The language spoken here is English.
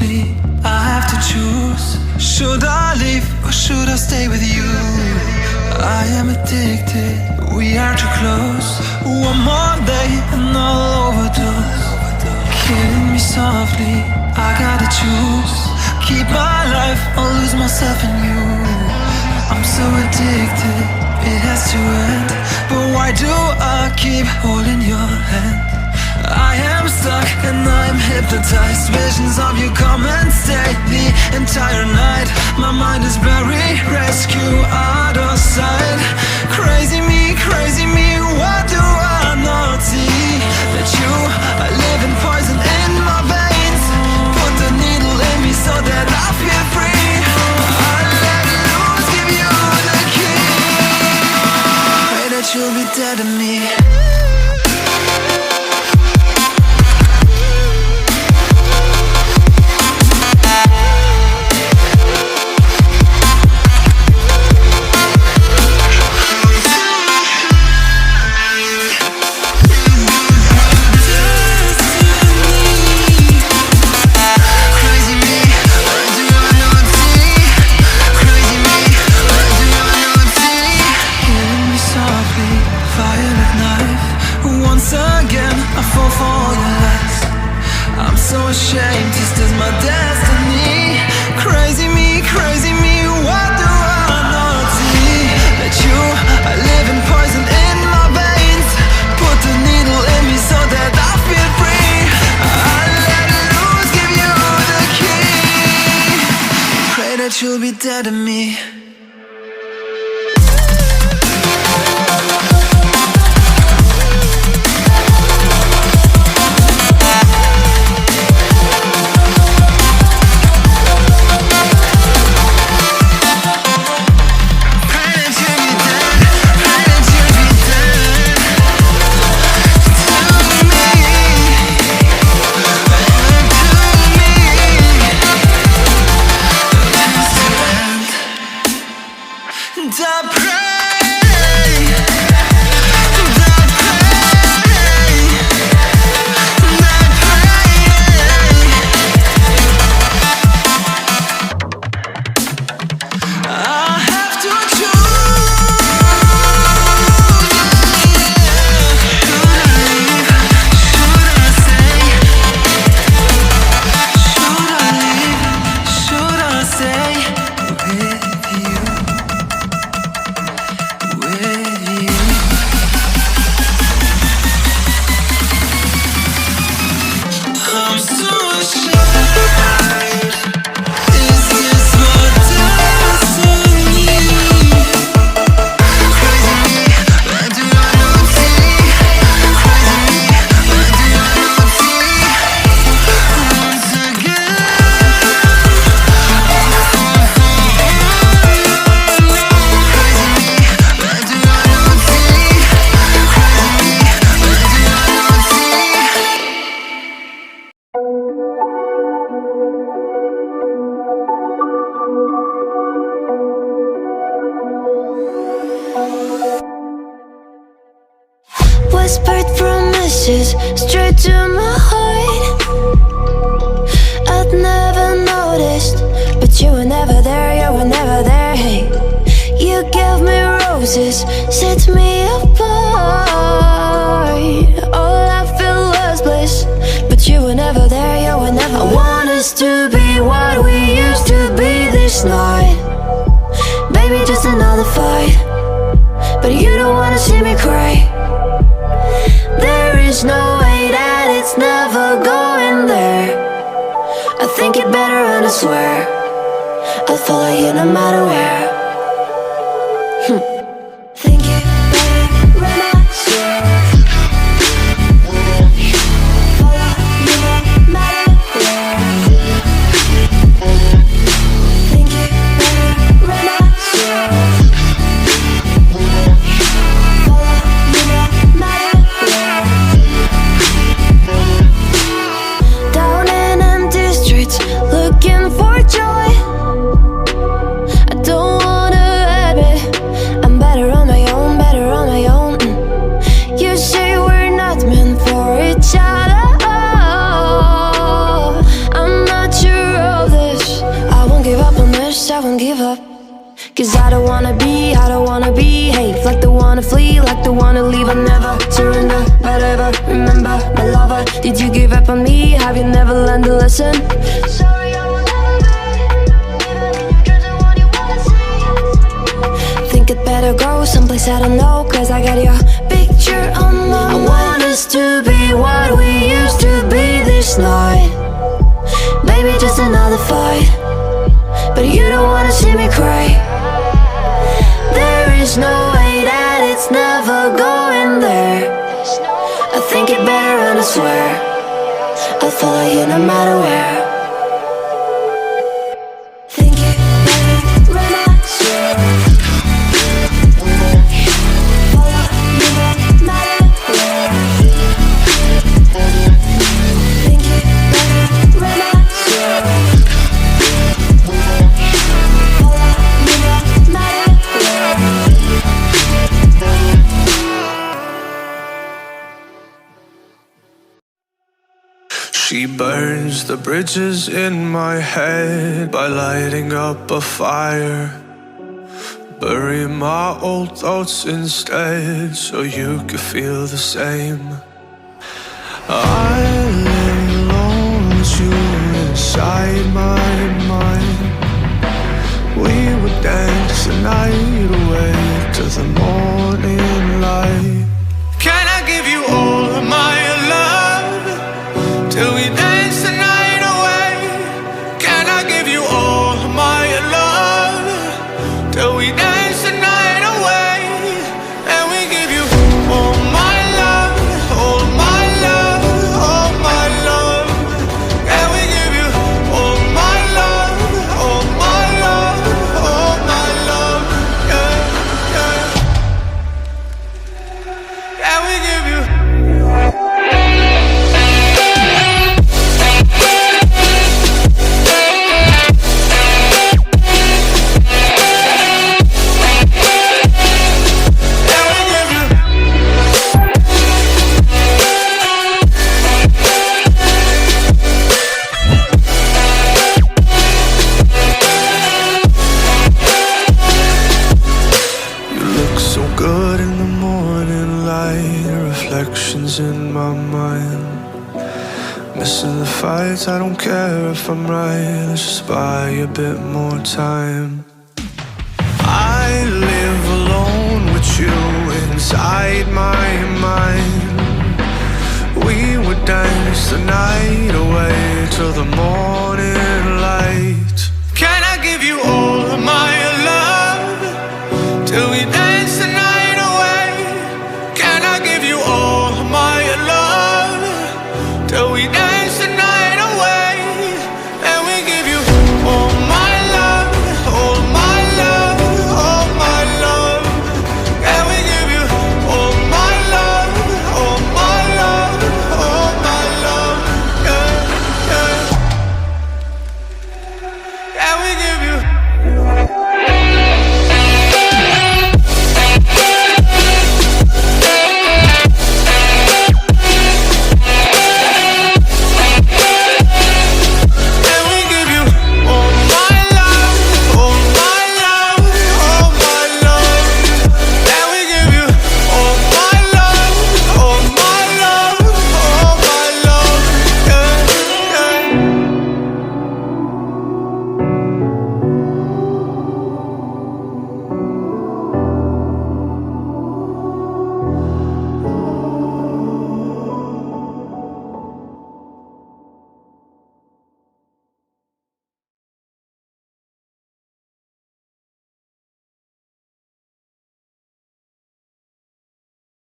softly, I have to choose. Should I leave or should I stay with you? I am addicted, we are too close. One more day and I'll overdose. Killing me softly, I gotta choose. Keep my life or lose myself in you. I'm so addicted, it has to end. But why do I keep holding your hand? I am stuck and I'm hypnotized. Visions of you come and stay the entire night. My mind is blurry, rescue out of sight. Crazy me, what do I not see? That you are living poison in my veins. Put the needle in me so that I feel free. I let loose, give you the key. Pray that you'll be dead to me. Ashamed, this is my destiny. Crazy me, what do I not see? That you are living poison in my veins. Put the needle in me so that I feel free. I let loose, give you the key. Pray that you'll be dead to me. Whispered promises straight to my heart. I'd never noticed, but you were never there, you were never there. Hey, you gave me roses, set me apart. All I feel was bliss, but you were never there, you were never there. I want us to be what we used to be this night. Baby, just another fight, but you don't wanna see me cry. There is no way that it's never going there. I think it better and I swear I'll follow you no matter where. Think it better and I swear follow you no matter where. Think it better and I swear follow you no matter where. Down in empty streets, looking for joy. I don't flee, like the one to leave. I never surrender, but ever remember my lover. Did you give up on me? Have you never learned to listen? Sorry, I will never be even in your dreams and what you wanna see. Think it better go someplace I don't know, cause I got your picture on my mind. I want us to be what we used to be this night. Maybe just another fight, but you don't wanna see me cry. There is no way that it's never going there. I think it better run, I swear. I'll follow you no matter where. Think it better run, I swear. Follow you no matter where. Think it better run, I swear. Follow you no matter where. She burns the bridges in my head by lighting up a fire. Bury my old thoughts instead so you could feel the same. I lay alone with you inside my mind. We would dance the night away to the morning light. Can I give you all of my love till we dance the night away? Can I give you all of my love till we dance the night away? And we give you all my love, all my love, all my love. And we give you all my love, all my love, all my love. Yeah, yeah. And we give you good in the morning light, reflections in my mind. Missing the fights, I don't care if I'm right, let's just buy a bit more time. I live alone with you inside my mind. We would dance the night away till the morning